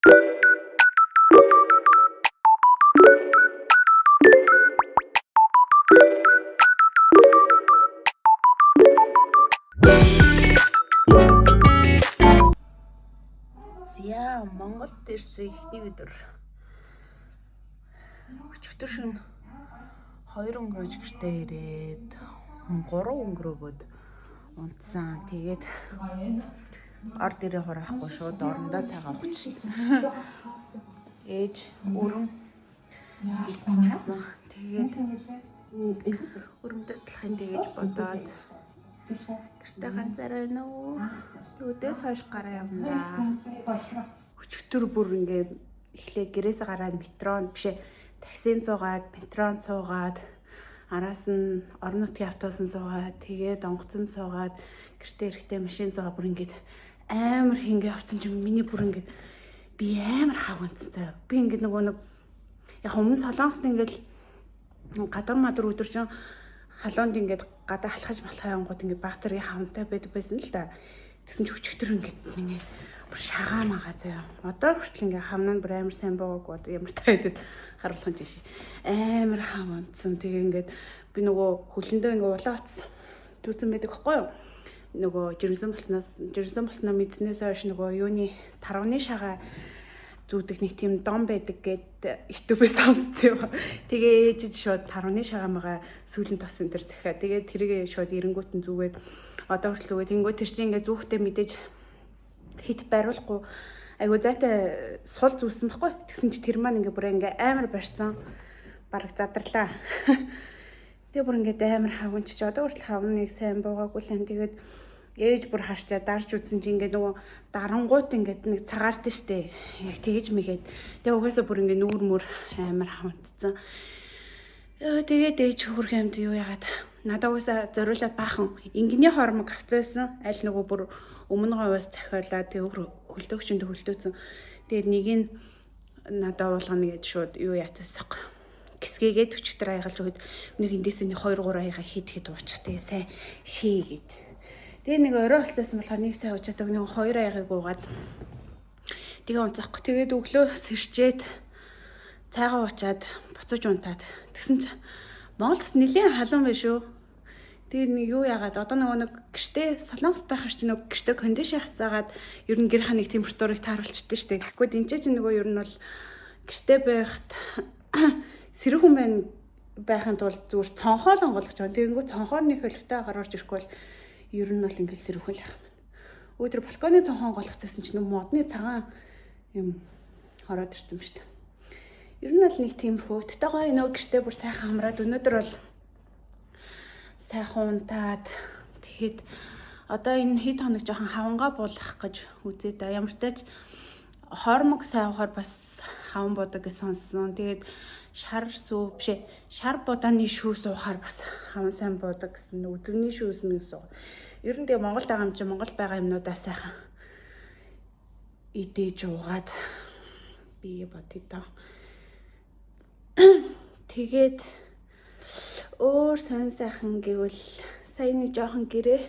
Яа, Монголд ирсэн ихний өдөр. Өчигдөр шөнө 2 өнгөрөөж гэртээ ирээд 3 өнгөрөөгөөд унтсан. Тэгээд ор дээрээ хураахгүй шууд орондоо цагаан ухчихсан. Ээж өрөм бэлтчихсэн. Тэгээд өрөмдөд талахын тэгэж бодоод гэртээ ганцаараа байна уу? Өдөөс хойш гараа явна да. Өчигдөр бүр ингээд эхлээ гэрээсээ гараад метронд бишээ таксинд суугаад, метронд суугаад, араас нь орон нутгийн автобусанд суугаад, тэгээд онгоцонд суугаад, гэртээ ирэхдээ машин суугаад бүр ингээд амар хингээ авцсан чинь миний бүр ингээд би амар хавганцсан заяа. Би ингээд нөгөө нэг яг өмнө Солонгост ингээд гадар мадар өдөржин халуунд ингээд гадаа халахаж малхаа янгууд ингээд баг зэргийн хавантай байдаг байсан л да. Тэсэн ч өчигдөр ингээд миний бүр шагаа магаа заяа. Одоо хүртэл ингээд хавнаа бүр амар сайн байгаагүй ямар таадаг харуулах юм жишээ. Амар хаванцсан. Тэгээ ингээд би нөгөө хөлөндөө ингээд улаан утас дүүцэн байдаг хгүй юу? Нөгөө жирэмсэн болсноо мэдснээс хойш нөгөө юуны тарваны шагаа зүүдэг нэг тийм дом байдаг гэд ютубээс сонссон юм. Тэгээ ээжид шууд тарваны шагаамаа сүүлийн тос энэ төр захиа. Тэгээ тэргээ шууд эренгүүт нь зүгээд одоо хүртэл үгээд тэнгүү тэр чинь ингээ зүүхтэй мэдээж хит бариулахгүй айгу зайтай сул зүүсэн байхгүй. Тэгсэн чи тэр маань ингээ бүр ингээ амар барьцсан. Бараг задарлаа. Тэгээ бүр ингээ амар хавганч чи одоо хүртэл хавныг сайн буугаагүй л юм. Тэгээд ээж бүр харчаа дарж үзсэн чи ингээ нөгөө дарангуут ингээ нэг цагаард штэ. Яг тэгэж мэгээд. Тэгээ угаасаа бүр ингээ нүүр мөр амар хавцсан. Тэгээд ээж хөрх юмд юу яагаад надад угаасаа зориулаад баахан ингэний хормог авцсан. Аль нөгөө бүр өмнө говьоос захиалаад тэгээ хөлдөөгчөнд хөлдөөцөн. Тэгээд нэг нь надад уулгана гэж шууд юу яацсаахгүй. Гисгээгээд өчтөр аягалж өгöd нэг эндээс нэг 2 3 аяга хэд уучих. Тэгээ сайн шээгээд. Тэгээ нэг орой болцсон болохоор нэг сайн уучаад нэг 2 аягыг уугаад тэгээ унцахгүй. Тэгээд өглөө сэрчээд цайгаа уучаад буцаж унтаад. Тэгсэн чи Монголд нэлийн халуун байх шүү. Тэгээд нэг юу яагаад одоо нөгөө нэг гэртээ Солонгост байхаар чи нөгөө гэртээ кондишн хасаагаад ер нь гэр ханыг температурыг тааруулчихдээ штэ. Тэгэхгүй дэнчээ чи нөгөө ер нь бол гэртээ байхад сэрэг хүн байхын тулд зүгээр цонхоол онгойлгож байгаа. Тэгэнгүүт цонхоор нэг хөлөгтэй гарч ирэхгүй бол ер нь бол ингээд сэрэг хүн яах юм. Өдөр балконы цонхоо онгойлгоцсон чинь модны цагаан юм хороод ирсэн юм штэ. Ер нь бол нэг тиймэрхүү. Тэгтээ гоё нөгөө гэртээ бүр сайхан хамраад өнөөдөр бол сайхан унтаад тэгэхэд одоо энэ хэд хоног жоохон хавангаа буулгах гэж үзээ да. Ямар ч тач хормог сайвахаар бас хаван бодог гэж сонссон. Тэгээд шар будааны шүү суухаар бас хаван сайн бодог гэсэн. Өдөгний шүүс нь суу. Ер нь тэгээ Монголд байгаа юм чи Монгол байгаа юмнуудаа сайхан идэж уугаад би бодъё даа. Тэгээд өөр сонь сайхан гэвэл сая нэг жоохон гэрээ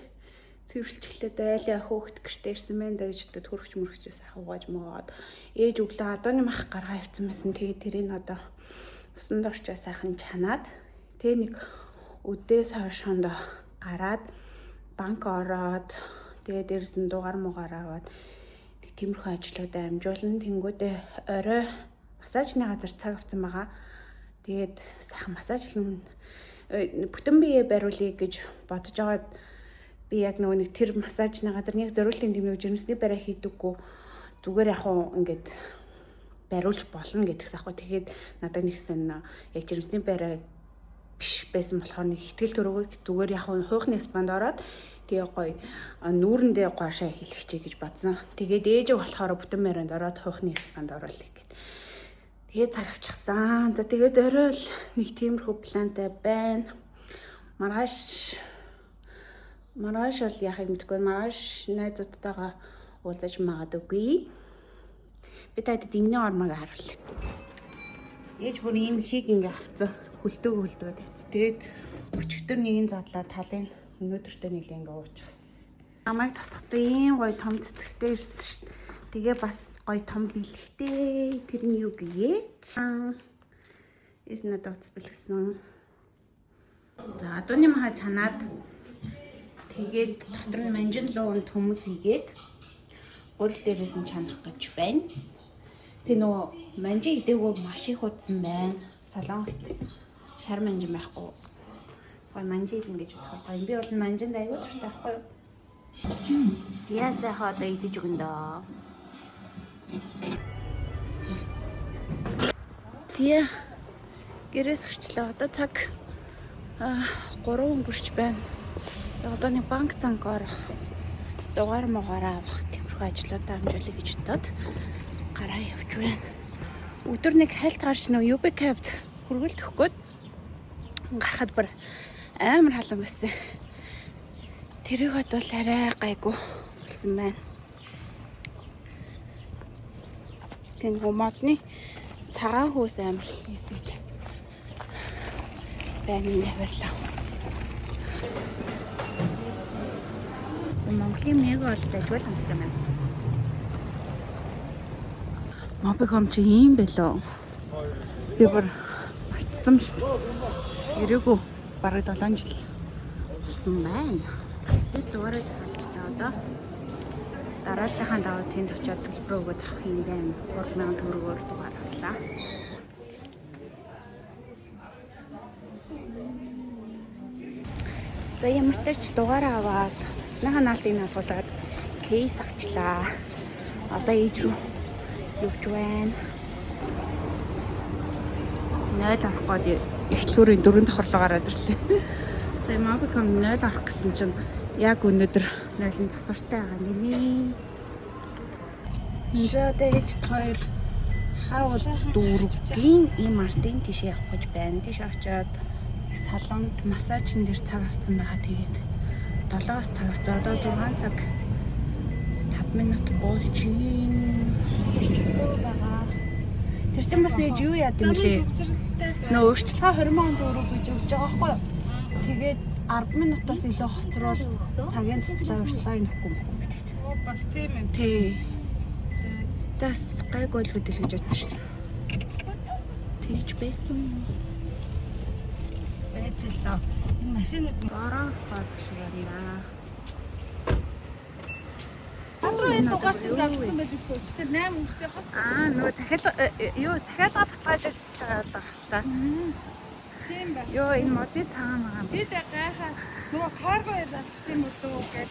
цэвэрлжлээд айлаа хөөхт гэртээ ирсэн байна да гэж төрөгч мөрөгчөөс хавгааж моод ээж өглөө адууны мах гаргаа авсан байсан. Тэгээд тэрийг одоо усан дорчоо сайхан чанаад тэгээ нэг өдөөс хойшонд гараад банк ороод тэгээд дээрс нь дугаар муугаар аваад тиймэрхүү ажлуудаа амжуулан тэнгүүдээ орой массажны газар цаг авсан байгаа. Тэгээд сайхан массажлан бүтэн биеэ бариулъя гэж бодож байгаад би яг нөгөө нэг тэр массажны газар нэг зориултын тэмдэг жирэмсний бариа хийдэггүй зүгээр яг уу ингээд бариулж болно гэдгээс ахгүй. Тэгээд надад нэгсэн яг жирэмсний бариа биш байсан болохоор нэг ихтгэл төрөөгөө зүгээр яг хуухны спанд ороод тэгээ гоё нүүрэндээ гоошаа хэлчихье гэж бодсон. Тэгээд ээжиг болохоор бүтэн барианд ороод хуухны спанд оруулъя гэд. Тэгээд цаг авчихсан. За тэгээд орой л нэг тиймэрхүү плантай байна. Маргааш бол яхаг мэдгүй. Маргааш найзуудтайгаа уулзаж магадгүй. Би таад дэгний ормог харуулъя. Ээж бүр ийм хийг ингээ авцсан. Хөлтөөгөө тавьц. Тэгээд өчигдөр нэгэн задлаа талын өнөөдөртөө нэг ингээ уучихсан. Намайг тосгохдоо ийм гоё том цэцэгтэй ирсэн шүү дээ. Тэгээ бас Гой том бэлгтэй. Тэр нь юу гээч? Эс надад утас бэлгсэн. За адууны маха чанаад тэгээд дотор нь манжин луунд хүмүүс хийгээд гурил дээрээс нь чанах гэж байна. Тэ нөгөө манжин идээгөө маш их утсан байна. Солонгост шар манжин байхгүй. Гой манжин идэн гэж бодох гоё. Би бол манжинд аягүй дуртай байхгүй юу? Сиасаа хадаа идэж өгнө. Зя гэрээс гарчлаа. Одоо цаг 3 өнгөрч байна. Одоо нэг банк занг орох, дугаар могоор авах тиймэрхүү ажлуудаа амжуулъя гэж бодоод гараа явж байна. Өдөр нэг хальт гарч нөө UB Cab-д хүргэлт өгөх гээд гарахад бүр амар халуун байсан. Тэрийг бодвол арай гайгүй болсон байна. Тэн гомодны цагаан хөөс амар хийсэд байна нэвэрлээ. Монголын мега бол дайгуул хамттай байна. Мобиком чи ийм байлоо. Би бүр мартсан шүү дээ. Ирээгүй бараг 7 жил болсон байна. Тэс дуурай захиалчлаа одоо. Дарааллынхаа даваа тэнд очиод төлбөр өгөөд авах юм байна. 3000 төгрөгөөр дугаар авлаа. За ямар ч тач дугаараа аваад цэцнийхаа наалтыг насгуулад кейс авчлаа. Одоо ээж рүү явж байна. 0 авах гээд эхлүүрийн 4 давхарлаа гараад ирлээ. За Mobicom 0 авах гэсэн чинь яг өнөөдөр 0-ын засвартай байгаа юм гинэ. За ээж хоёр хавал дүүргийн ийм артын тийш явах гэж байна. Тийш очиод салонд массажин дээр цаг авсан байгаа. Тэгээд 7-аас цаг одоо 6 цаг 5 минут уулж ийн. Тэр чинь бас ээж юу яад юм лээ? Нөө өөрчлөлтөө 20,000 төгрөг гэж өгч байгаа байхгүй юу? Тэгээд 10 минутаас илүү хоцрол цагийн цэцлээ өөрчлөлтөө нөхгүй юм гэдэг. Бас тийм ээ. Тий. Тас гайгүй л хөдөл гэж бодчих шүү. Тэгж байсан. Байж л доо. Энэ машинууд бороо болох шиг байна. Андройд дугаарсан зарласан байдаг шүү дээ. Тэр 8 өнгөрч явахад. Нөгөө захиалга баталгааж ажиллаж байгаа л ахaltaа. Тийм ба. Йоо энэ модны цагаан байгаа. Би гайхаа. Нөгөө карго явуулсан юм уу гэдэг.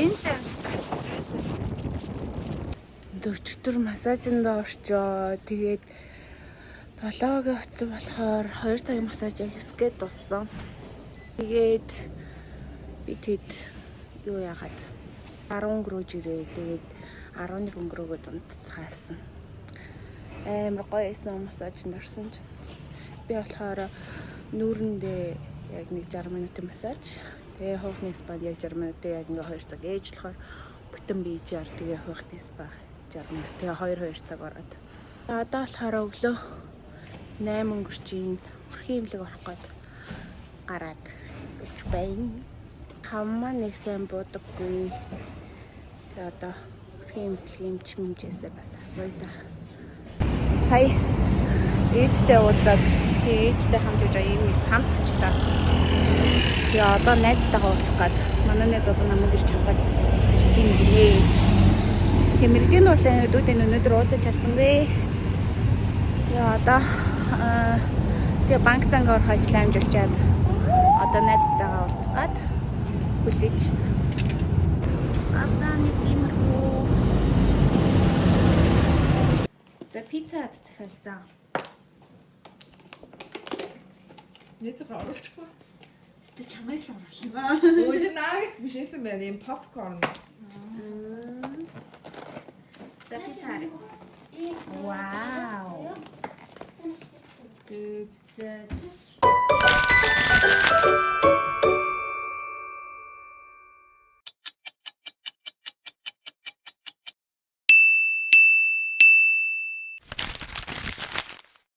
Энэ л стресс. Өчтөр массажинд орчоо. Тэгээд 7-гийн утсан болохоор 2 цагийн массаж хийсгээд дуссан. Тэгээд би тэд юу яагаад 10 өнгөрөөж ирээ. Тэгээд 11 өнгөрөөгөө унтцгаасан. Амар гоё эсэн массажинд орсон чинь. Би болохоор нүүрэндээ яг нэг 60 минутын массаж. Тэгээ хоохны спад яг 60 минутын яг ингээ 2 цаг ээж болохоор бүтэн биежээр тэгээ хоохны спа 60 минут. Тэгээ 2 цаг ороод. Одоо болохоор өглөө 8 өнгөрчийн өрхийн имлэг орох гээд гараад өгч байна. Хамаа нэг сайн буудаггүй. Тэгээ одоо өрхийн имлэгийн чимжээсээ бас асууя да. Сая ээжтэй уулзаад тэгээ ээжтэй хамт гэж ийм нэг цамд авчлаа. Тэгээ одоо найзтайгаа уулзах гээд манай найз одоо намайг ирж хаваад ирж юм гинэ. Тэгээ мэрэгдийн нууртай дүүдээ өнөөдөр уулзаж чадсангүй. Тэгээ одоо тэгээ банк занг орох ажил амжуулчаад одоо найзтайгаа уулзах гээд хүлээж. Одоо нэг иймэрхүү. За пиццад захиалсан. Нэтэр оруулчихгүй. Эсвэл чамайг л оруулсан. Өөж наагц биш эсэн байна. Ийм попкорн. За пиццаар. Вау. Good.